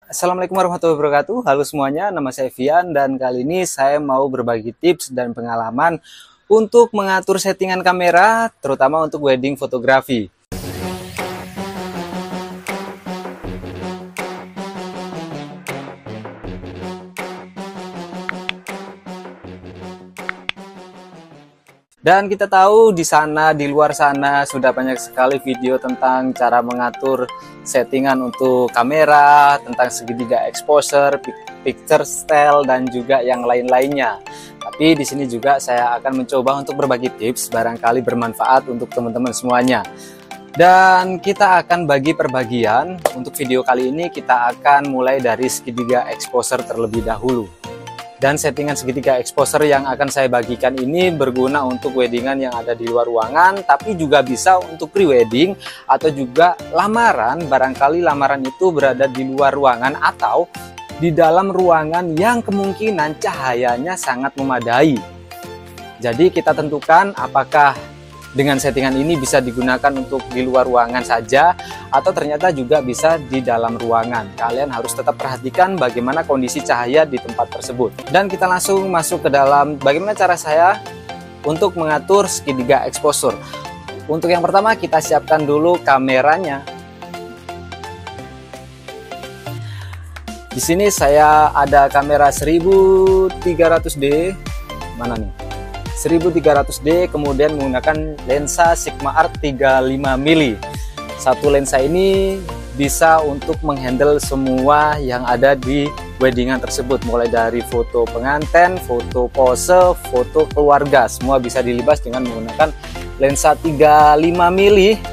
Assalamualaikum warahmatullahi wabarakatuh. Halo semuanya, nama saya Vian dan kali ini saya mau berbagi tips dan pengalaman untuk mengatur settingan kamera, terutama untuk wedding fotografi. Dan kita tahu di luar sana sudah banyak sekali video tentang cara mengatur settingan untuk kamera, tentang segitiga exposure, picture style dan juga yang lain-lainnya. Tapi di sini juga saya akan mencoba untuk berbagi tips barangkali bermanfaat untuk teman-teman semuanya. Dan kita akan bagi perbagian. Untuk video kali ini kita akan mulai dari segitiga exposure terlebih dahulu. Dan settingan segitiga exposure yang akan saya bagikan ini berguna untuk weddingan yang ada di luar ruangan, tapi juga bisa untuk pre-wedding atau juga lamaran. Barangkali lamaran itu berada di luar ruangan atau di dalam ruangan yang kemungkinan cahayanya sangat memadai. Jadi kita tentukan apakah dengan settingan ini bisa digunakan untuk di luar ruangan saja atau ternyata juga bisa di dalam ruangan. Kalian harus tetap perhatikan bagaimana kondisi cahaya di tempat tersebut. Dan kita langsung masuk ke dalam bagaimana cara saya untuk mengatur segitiga exposure. Untuk yang pertama kita siapkan dulu kameranya. Di sini saya ada kamera 1300D. Mana nih? 1300D, kemudian menggunakan lensa Sigma Art 35mm. Satu lensa ini bisa untuk menghandle semua yang ada di weddingan tersebut, mulai dari foto pengantin, foto pose, foto keluarga, semua bisa dilibas dengan menggunakan lensa 35mm.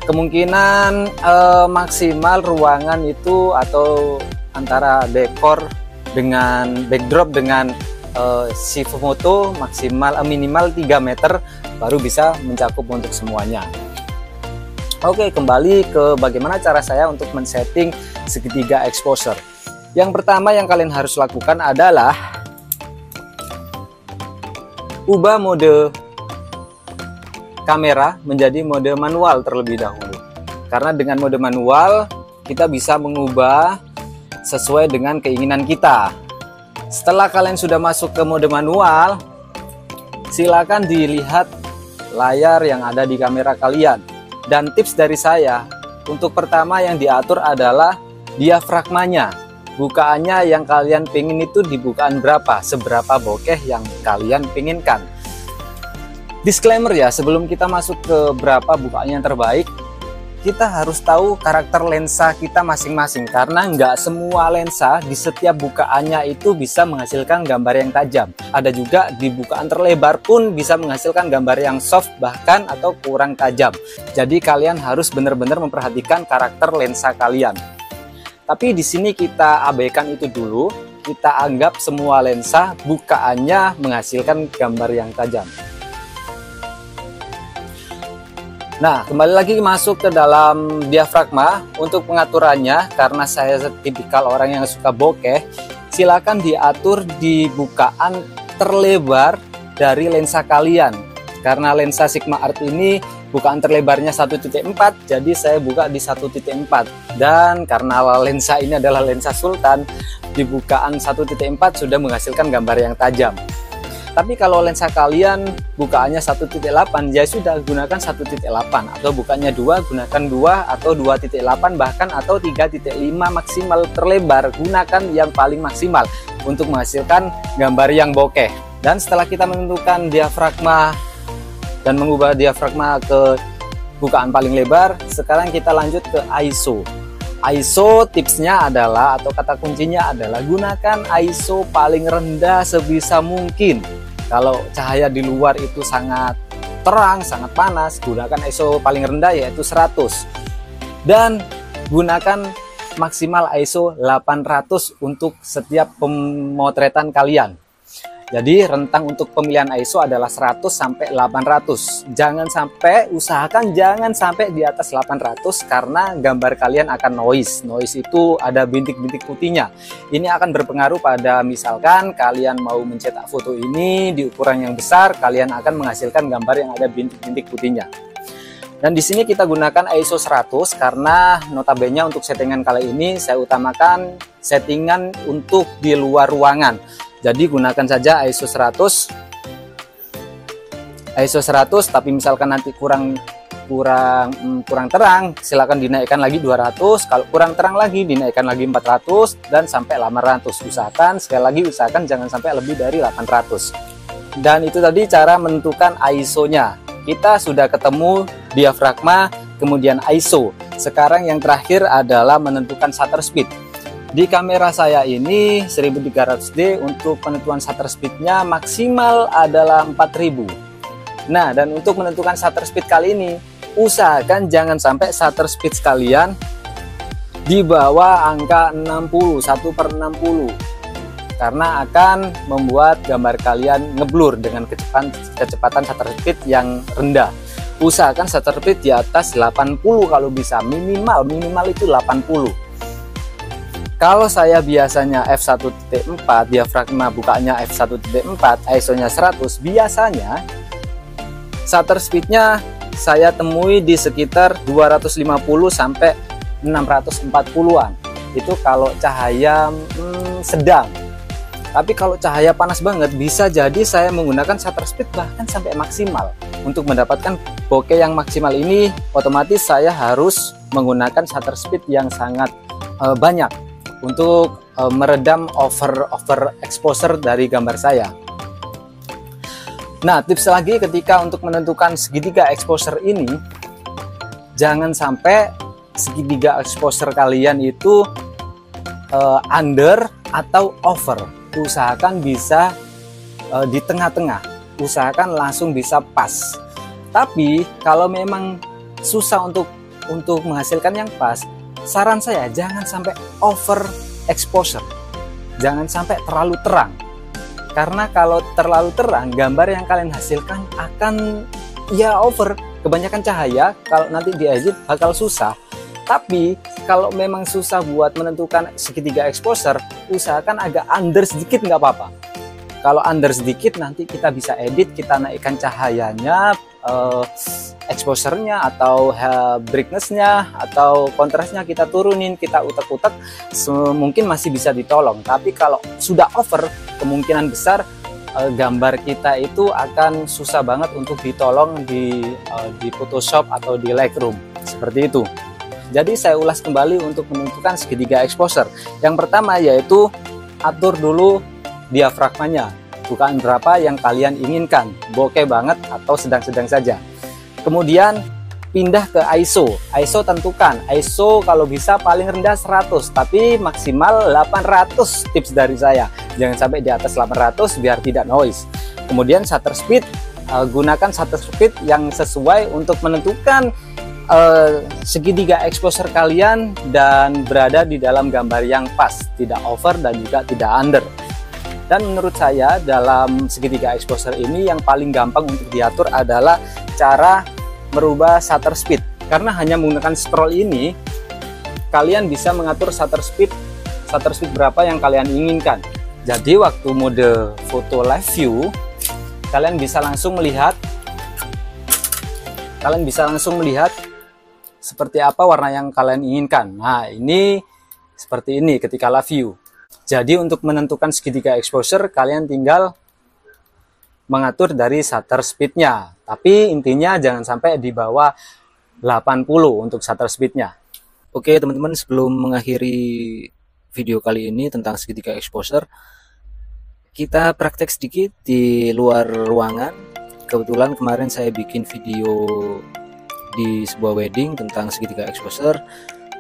Kemungkinan maksimal ruangan itu atau antara dekor dengan backdrop dengan si foto maksimal minimal 3 meter baru bisa mencakup untuk semuanya. Oke, kembali ke bagaimana cara saya untuk men-setting segitiga exposure. Yang pertama yang kalian harus lakukan adalah ubah mode kamera menjadi mode manual terlebih dahulu. Karena dengan mode manual kita bisa mengubah sesuai dengan keinginan kita. Setelah kalian sudah masuk ke mode manual, silakan dilihat layar yang ada di kamera kalian. Dan tips dari saya, untuk pertama yang diatur adalah diafragmanya. Bukaannya yang kalian pingin itu dibukaan berapa, seberapa bokeh yang kalian pinginkan. Disclaimer ya, sebelum kita masuk ke berapa bukaan yang terbaik, kita harus tahu karakter lensa kita masing-masing, karena nggak semua lensa di setiap bukaannya itu bisa menghasilkan gambar yang tajam. Ada juga di bukaan terlebar pun bisa menghasilkan gambar yang soft bahkan atau kurang tajam. Jadi kalian harus benar-benar memperhatikan karakter lensa kalian. Tapi di sini kita abaikan itu dulu, kita anggap semua lensa bukaannya menghasilkan gambar yang tajam. Nah, kembali lagi masuk ke dalam diafragma. Untuk pengaturannya, karena saya tipikal orang yang suka bokeh, silakan diatur di bukaan terlebar dari lensa kalian. Karena lensa Sigma Art ini bukaan terlebarnya 1.4, jadi saya buka di 1.4. Dan karena lensa ini adalah lensa Sultan, di bukaan 1.4 sudah menghasilkan gambar yang tajam. Tapi kalau lensa kalian bukaannya 1.8, ya sudah gunakan 1.8, atau bukannya 2 gunakan 2 atau 2.8 bahkan atau 3.5 maksimal terlebar, gunakan yang paling maksimal untuk menghasilkan gambar yang bokeh. Dan setelah kita menentukan diafragma dan mengubah diafragma ke bukaan paling lebar, sekarang kita lanjut ke ISO. ISO tipsnya adalah atau kata kuncinya adalah gunakan ISO paling rendah sebisa mungkin. Kalau cahaya di luar itu sangat terang, sangat panas, gunakan ISO paling rendah yaitu 100. Dan gunakan maksimal ISO 800 untuk setiap pemotretan kalian. Jadi rentang untuk pemilihan ISO adalah 100 sampai 800. Usahakan jangan sampai di atas 800 karena gambar kalian akan noise. Noise itu ada bintik-bintik putihnya. Ini akan berpengaruh pada misalkan kalian mau mencetak foto ini di ukuran yang besar, kalian akan menghasilkan gambar yang ada bintik-bintik putihnya. Dan di sini kita gunakan ISO 100 karena notabene untuk settingan kali ini saya utamakan settingan untuk di luar ruangan. Jadi gunakan saja ISO 100. ISO 100, tapi misalkan nanti kurang terang, silakan dinaikkan lagi 200. Kalau kurang terang lagi dinaikkan lagi 400 dan sampai 800. Usahakan, sekali lagi usahakan jangan sampai lebih dari 800. Dan itu tadi cara menentukan ISO-nya. Kita sudah ketemu diafragma, kemudian ISO. Sekarang yang terakhir adalah menentukan shutter speed. Di kamera saya ini 1300D, untuk penentuan shutter speednya maksimal adalah 4000. Nah, dan untuk menentukan shutter speed kali ini, usahakan jangan sampai shutter speed sekalian di bawah angka 60, 1/60. Karena akan membuat gambar kalian ngeblur dengan kecepatan shutter speed yang rendah. Usahakan shutter speed di atas 80 kalau bisa, minimal itu 80. Kalau saya biasanya f1.4, diafragma bukanya f1.4, ISO-nya 100, biasanya shutter speednya saya temui di sekitar 250 sampai 640-an. Itu kalau cahaya sedang. Tapi kalau cahaya panas banget, bisa jadi saya menggunakan shutter speed bahkan sampai maksimal. Untuk mendapatkan bokeh yang maksimal ini, otomatis saya harus menggunakan shutter speed yang sangat banyak untuk meredam over exposure dari gambar saya. Nah, tips lagi ketika untuk menentukan segitiga exposure ini, jangan sampai segitiga exposure kalian itu under atau over. Usahakan bisa di tengah-tengah, usahakan langsung bisa pas. Tapi kalau memang susah untuk menghasilkan yang pas, saran saya jangan sampai over exposure, jangan sampai terlalu terang. Karena kalau terlalu terang, gambar yang kalian hasilkan akan ya over, kebanyakan cahaya. Kalau nanti diedit bakal susah. Tapi kalau memang susah buat menentukan segitiga exposure, usahakan agak under sedikit nggak apa-apa. Kalau under sedikit nanti kita bisa edit, kita naikkan cahayanya, exposure-nya atau brightness-nya atau kontrasnya kita turunin, kita utak-utak, mungkin masih bisa ditolong. Tapi kalau sudah over, kemungkinan besar gambar kita itu akan susah banget untuk ditolong di Photoshop atau di Lightroom, seperti itu. Jadi saya ulas kembali untuk menentukan segitiga exposure. Yang pertama yaitu atur dulu diafragmanya, bukaan berapa yang kalian inginkan, bokeh banget atau sedang-sedang saja. Kemudian pindah ke ISO. ISO tentukan, ISO kalau bisa paling rendah 100, tapi maksimal 800 tips dari saya. Jangan sampai di atas 800 biar tidak noise. Kemudian shutter speed, gunakan shutter speed yang sesuai untuk menentukan segitiga exposure kalian dan berada di dalam gambar yang pas, tidak over dan juga tidak under. Dan menurut saya dalam segitiga exposure ini yang paling gampang untuk diatur adalah cara merubah shutter speed. Karena hanya menggunakan scroll ini kalian bisa mengatur shutter speed berapa yang kalian inginkan. Jadi waktu mode foto live view kalian bisa langsung melihat seperti apa warna yang kalian inginkan. Nah, ini seperti ini ketika live view. Jadi untuk menentukan segitiga exposure kalian tinggal mengatur dari shutter speednya. Tapi intinya jangan sampai di bawah 80 untuk shutter speednya. Oke teman-teman, sebelum mengakhiri video kali ini tentang segitiga exposure, kita praktek sedikit di luar ruangan. Kebetulan kemarin saya bikin video di sebuah wedding tentang segitiga exposure.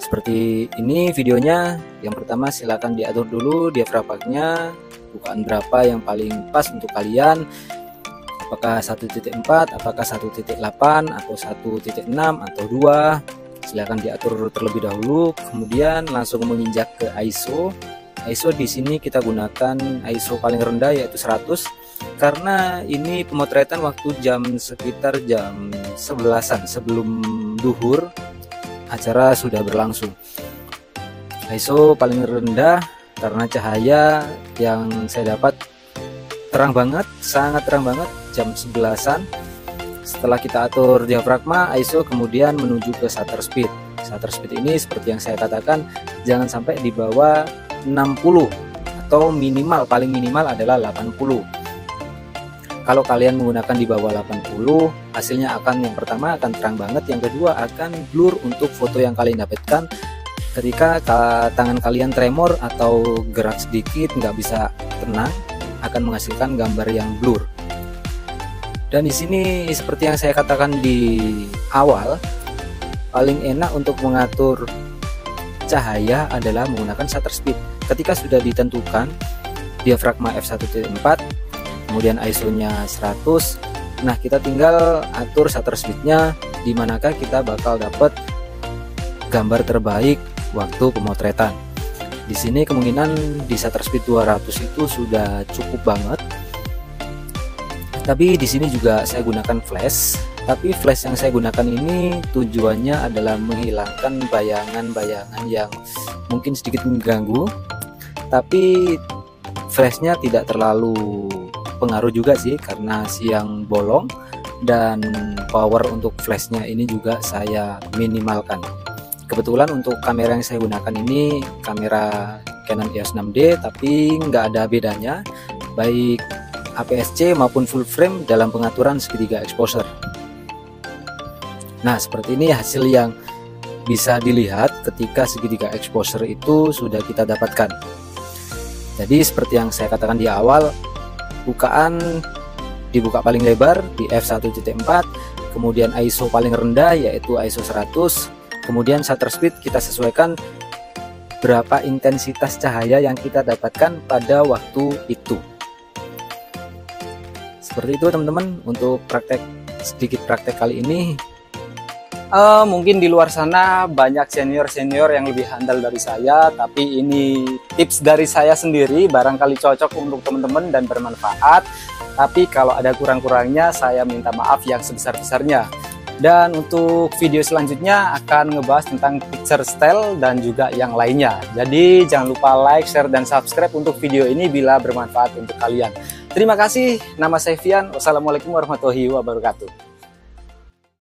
Seperti ini videonya. Yang pertama silakan diatur dulu diafragmanya, bukaan berapa yang paling pas untuk kalian, apakah 1.4, apakah 1.8 atau 1.6 atau 2. Silakan diatur terlebih dahulu, kemudian langsung menginjak ke ISO. ISO di sini kita gunakan ISO paling rendah yaitu 100 karena ini pemotretan waktu sekitar jam 11-an sebelum duhur, acara sudah berlangsung. ISO paling rendah karena cahaya yang saya dapat terang banget, sangat terang banget, jam 11-an. Setelah kita atur diafragma, ISO, kemudian menuju ke shutter speed. Shutter speed ini seperti yang saya katakan, jangan sampai di bawah 60 atau minimal, paling minimal adalah 80. Kalau kalian menggunakan di bawah 80, hasilnya akan, yang pertama akan terang banget, yang kedua akan blur untuk foto yang kalian dapatkan ketika tangan kalian tremor atau gerak sedikit nggak bisa tenang, akan menghasilkan gambar yang blur. Dan di sini seperti yang saya katakan di awal, paling enak untuk mengatur cahaya adalah menggunakan shutter speed. Ketika sudah ditentukan diafragma f1.4, kemudian ISO-nya 100, nah kita tinggal atur shutter speed-nya di manakah kita bakal dapat gambar terbaik waktu pemotretan. Di sini kemungkinan di shutter speed 200 itu sudah cukup banget. Tapi di sini juga saya gunakan flash. Tapi flash yang saya gunakan ini tujuannya adalah menghilangkan bayangan-bayangan yang mungkin sedikit mengganggu. Tapi flashnya tidak terlalu pengaruh juga sih, karena siang bolong dan power untuk flashnya ini juga saya minimalkan. Kebetulan untuk kamera yang saya gunakan ini kamera Canon EOS 6D, tapi nggak ada bedanya baik APS-C maupun full frame dalam pengaturan segitiga exposure. Nah, seperti ini hasil yang bisa dilihat ketika segitiga exposure itu sudah kita dapatkan. Jadi seperti yang saya katakan di awal, bukaan dibuka paling lebar di f1.4, kemudian ISO paling rendah yaitu ISO 100, kemudian shutter speed kita sesuaikan berapa intensitas cahaya yang kita dapatkan pada waktu itu. Seperti itu teman-teman untuk sedikit praktek kali ini. Mungkin di luar sana banyak senior-senior yang lebih handal dari saya, tapi ini tips dari saya sendiri, barangkali cocok untuk teman-teman dan bermanfaat. Tapi kalau ada kurang-kurangnya saya minta maaf yang sebesar-besarnya. Dan untuk video selanjutnya akan ngebahas tentang picture style dan juga yang lainnya. Jadi jangan lupa like, share, dan subscribe untuk video ini bila bermanfaat untuk kalian. Terima kasih, nama saya Fian. Wassalamualaikum warahmatullahi wabarakatuh.